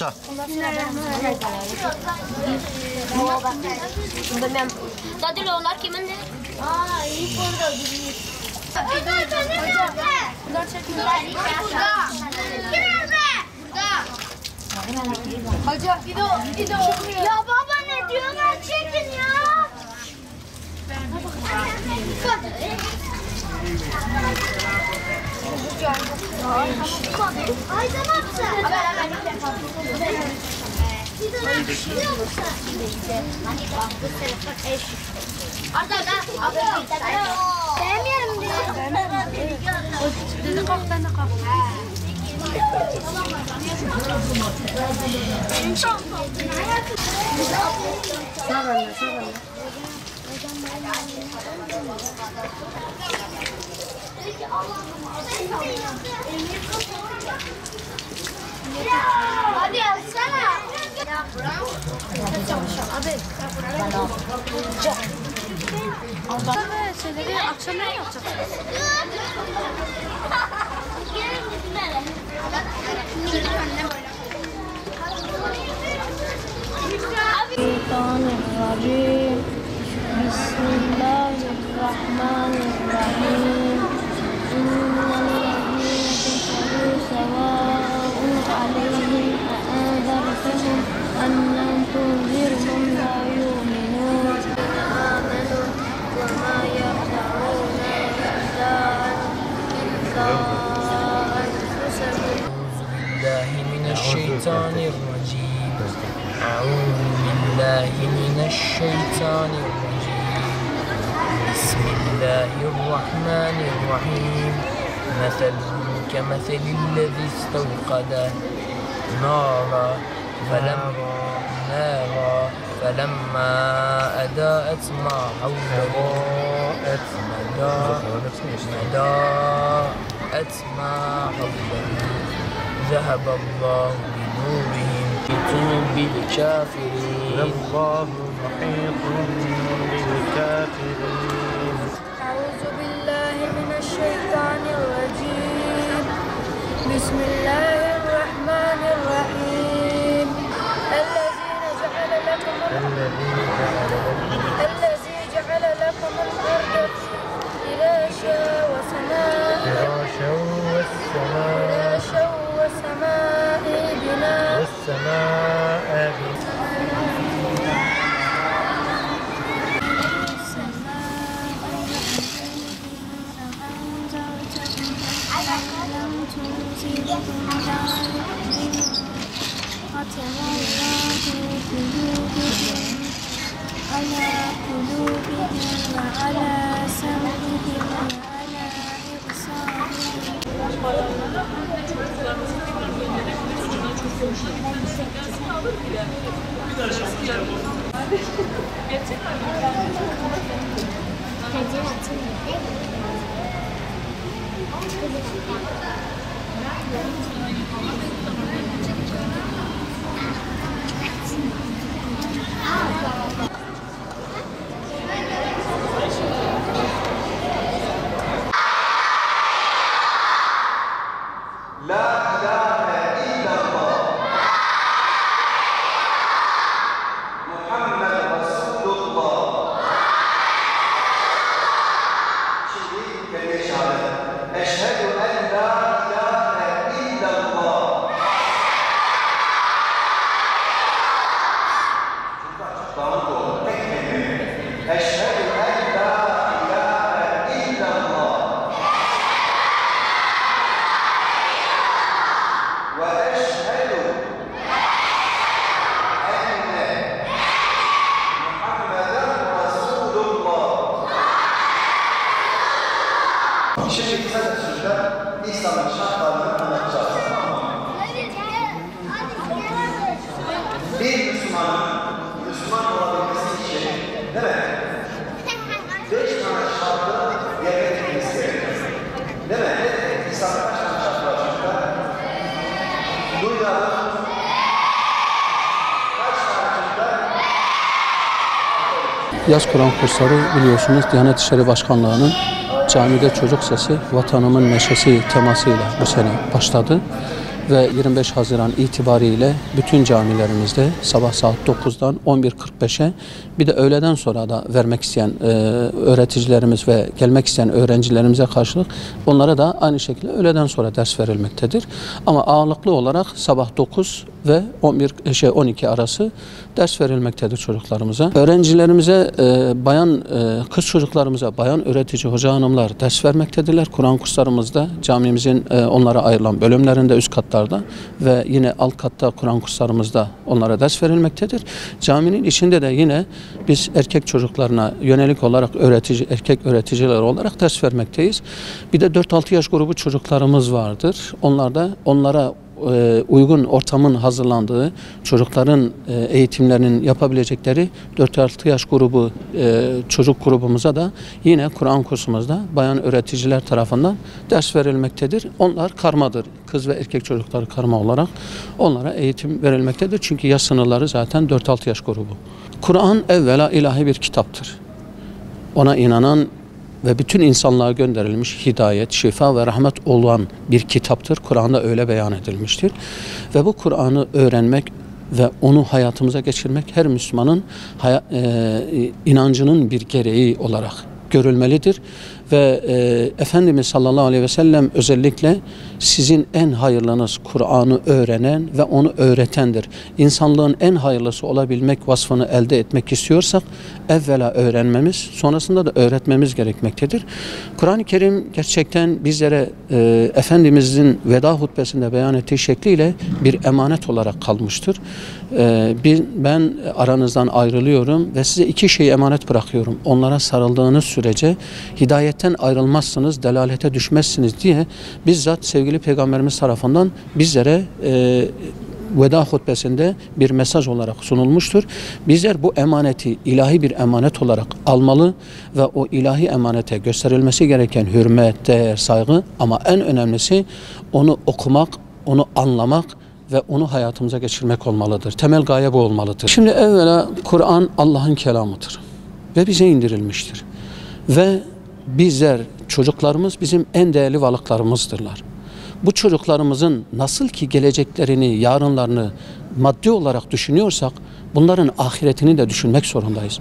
Başla. Dadilolar kimindir? İyi konuda gidiyor. Ya baba ne diyorlar, çekin ya. Aydan atsa. Sevmiyorum diyor. Dedi kalk, ben de kalk. Sağ olun, sağ olun. Hadi yazsana. Şeyleri akşam ne yapacak? Bismillahirrahmanirrahim. Bismillahirrahmanirrahim. İnnellezîne keferû sevâ'un aleyhim e'enzertehum em lem tunzirhum lâ yu'minûn. Âmenû ve mâ yehza'ûne illâ enfusehum. أعوذ بالله من الشيطان الرجيم بسم الله الرحمن الرحيم مثلهم كمثل الذي استوقد نارا فلما أضاءت ما حوله ذهب الله بنورهم بالكافرين الله محيط بالكافرين. أعوذ بالله من الشيطان الرجيم. بسم الله الرحمن الرحيم. الذي جعل لكم الأرض فراشا وسماء بناء على قلوبهم وعلى سمعهم وعلى Şimdi kısaca sözler İslam'ın şartlarını anlatacağız. Bir Müslümanın Müslüman olabilmesi için değil mi? 5 tane şartı yerine getirmesi gerekiyor. Değil mi? İslam'da kaç tane şart var çocuklar? Duyalım. Kaç tane çocuklar? Yaz Kur'an kursları biliyorsunuz Diyanet İşleri Başkanlığı'nın Camide Çocuk Sesi, Vatanımın Neşesi temasıyla bu sene başladı. ve 25 Haziran itibariyle bütün camilerimizde sabah saat 9'dan 11.45'e bir de öğleden sonra da vermek isteyen öğreticilerimiz ve gelmek isteyen öğrencilerimize karşılık onlara da aynı şekilde öğleden sonra ders verilmektedir. Ama ağırlıklı olarak sabah 9 ve 12 arası ders verilmektedir çocuklarımıza. Öğrencilerimize, kız çocuklarımıza bayan öğretici hoca hanımlar ders vermektedirler. Kur'an kurslarımızda camimizin onlara ayrılan bölümlerinde üst katlarda ve yine alt katta Kur'an kurslarımızda onlara ders verilmektedir. Caminin içinde de yine biz erkek çocuklarına yönelik olarak erkek öğreticiler olarak ders vermekteyiz. Bir de 4-6 yaş grubu çocuklarımız vardır. Onlara uygun ortamın hazırlandığı, çocukların eğitimlerinin yapabilecekleri 4-6 yaş grubu çocuk grubumuza da yine Kur'an kursumuzda bayan öğreticiler tarafından ders verilmektedir. Onlar karmadır. Kız ve erkek çocukları karma olarak onlara eğitim verilmektedir. Çünkü yaş sınırları zaten 4-6 yaş grubu. Kur'an evvela ilahi bir kitaptır. Ona inanan ve bütün insanlığa gönderilmiş hidayet, şifa ve rahmet olan bir kitaptır. Kur'an'da öyle beyan edilmiştir. Ve bu Kur'an'ı öğrenmek ve onu hayatımıza geçirmek her Müslümanın inancının bir gereği olarak görülmelidir. Ve Efendimiz sallallahu aleyhi ve sellem özellikle sizin en hayırlınız Kur'an'ı öğrenen ve onu öğretendir. İnsanlığın en hayırlısı olabilmek vasfını elde etmek istiyorsak evvela öğrenmemiz, sonrasında da öğretmemiz gerekmektedir. Kur'an-ı Kerim gerçekten bizlere Efendimizin veda hutbesinde beyan ettiği şekliyle bir emanet olarak kalmıştır. Ben aranızdan ayrılıyorum ve size 2 şeyi emanet bırakıyorum. Onlara sarıldığınız sürece hidayetten ayrılmazsınız, delalete düşmezsiniz diye bizzat sevgili Peygamberimiz tarafından bizlere veda hutbesinde bir mesaj olarak sunulmuştur. Bizler bu emaneti ilahi bir emanet olarak almalı ve o ilahi emanete gösterilmesi gereken hürmet, değer, saygı ama en önemlisi onu okumak, onu anlamak ve onu hayatımıza geçirmek olmalıdır. Temel gaye bu olmalıdır. Şimdi evvela Kur'an Allah'ın kelamıdır ve bize indirilmiştir. Ve bizler, çocuklarımız bizim en değerli varlıklarımızdırlar. Bu çocuklarımızın nasıl ki geleceklerini, yarınlarını maddi olarak düşünüyorsak bunların ahiretini de düşünmek zorundayız.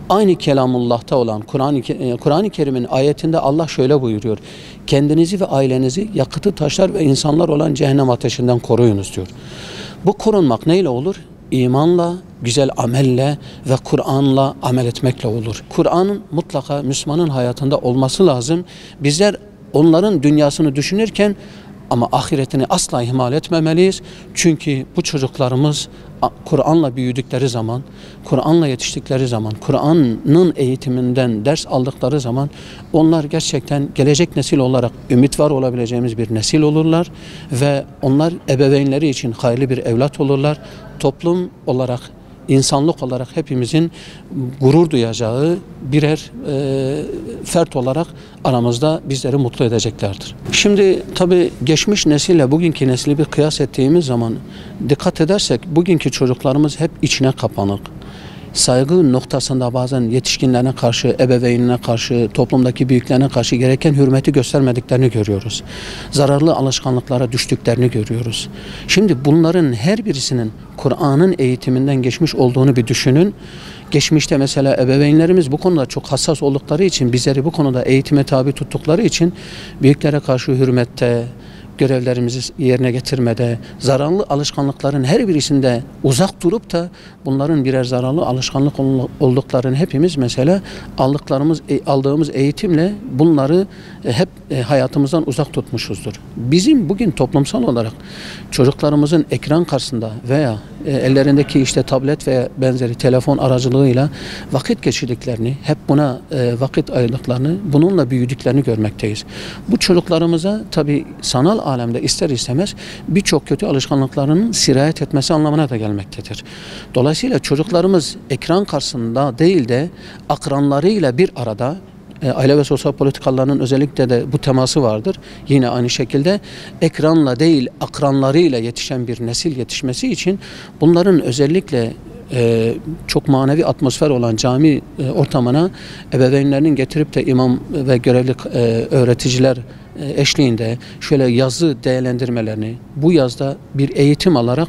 Aynı Kelamullah'ta olan Kur'an-ı Kerim'in ayetinde Allah şöyle buyuruyor. Kendinizi ve ailenizi yakıtı taşlar ve insanlar olan cehennem ateşinden koruyunuz diyor. Bu korunmak neyle olur? İmanla, güzel amelle ve Kur'an'la amel etmekle olur. Kur'an'ın mutlaka Müslümanın hayatında olması lazım. Bizler onların dünyasını düşünürken ama ahiretini asla ihmal etmemeliyiz. Çünkü bu çocuklarımız Kur'an'la büyüdükleri zaman, Kur'an'la yetiştikleri zaman, Kur'an'ın eğitiminden ders aldıkları zaman onlar gerçekten gelecek nesil olarak ümit var olabileceğimiz bir nesil olurlar ve onlar ebeveynleri için hayırlı bir evlat olurlar. Toplum olarak, insanlık olarak hepimizin gurur duyacağı birer fert olarak aramızda bizleri mutlu edeceklerdir. Şimdi tabii geçmiş nesille bugünkü nesli bir kıyas ettiğimiz zaman dikkat edersek bugünkü çocuklarımız hep içine kapanık. Saygı noktasında bazen yetişkinlerine karşı, ebeveynine karşı, toplumdaki büyüklerine karşı gereken hürmeti göstermediklerini görüyoruz. Zararlı alışkanlıklara düştüklerini görüyoruz. Şimdi bunların her birisinin Kur'an'ın eğitiminden geçmiş olduğunu bir düşünün. Geçmişte mesela ebeveynlerimiz bu konuda çok hassas oldukları için, bizleri bu konuda eğitime tabi tuttukları için büyüklere karşı hürmette, görevlerimizi yerine getirmede, zararlı alışkanlıkların her birisinde uzak durup da bunların birer zararlı alışkanlık olduklarını hepimiz mesela aldığımız eğitimle bunları hep hayatımızdan uzak tutmuşuzdur. Bizim bugün toplumsal olarak çocuklarımızın ekran karşısında veya ellerindeki işte tablet veya benzeri telefon aracılığıyla vakit geçirdiklerini, hep buna vakit ayırdıklarını, bununla büyüdüklerini görmekteyiz. Bu çocuklarımıza tabii sanal alemde ister istemez birçok kötü alışkanlıklarının sirayet etmesi anlamına da gelmektedir. Dolayısıyla çocuklarımız ekran karşısında değil de akranlarıyla bir arada, aile ve sosyal politikalarının özellikle de bu teması vardır. Yine aynı şekilde ekranla değil akranlarıyla yetişen bir nesil yetişmesi için bunların özellikle çok manevi atmosfer olan cami ortamına ebeveynlerinin getirip de imam ve görevli öğreticiler eşliğinde şöyle yazı değerlendirmelerini, bu yazda bir eğitim alarak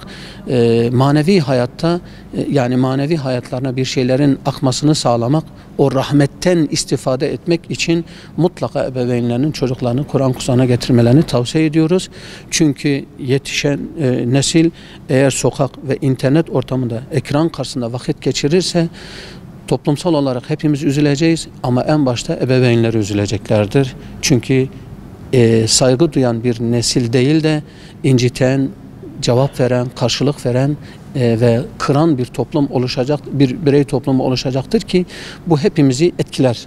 manevi hayatta yani manevi hayatlarına bir şeylerin akmasını sağlamak, o rahmetten istifade etmek için mutlaka ebeveynlerinin çocuklarını Kur'an kursuna getirmelerini tavsiye ediyoruz. Çünkü yetişen nesil eğer sokak ve internet ortamında, ekran karşısında vakit geçirirse toplumsal olarak hepimiz üzüleceğiz ama en başta ebeveynler üzüleceklerdir. Çünkü saygı duyan bir nesil değil de inciten, cevap veren, karşılık veren ve kıran bir toplum oluşacak, bir birey toplumu oluşacaktır ki bu hepimizi etkiler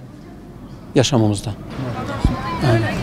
yaşamımızda. Evet.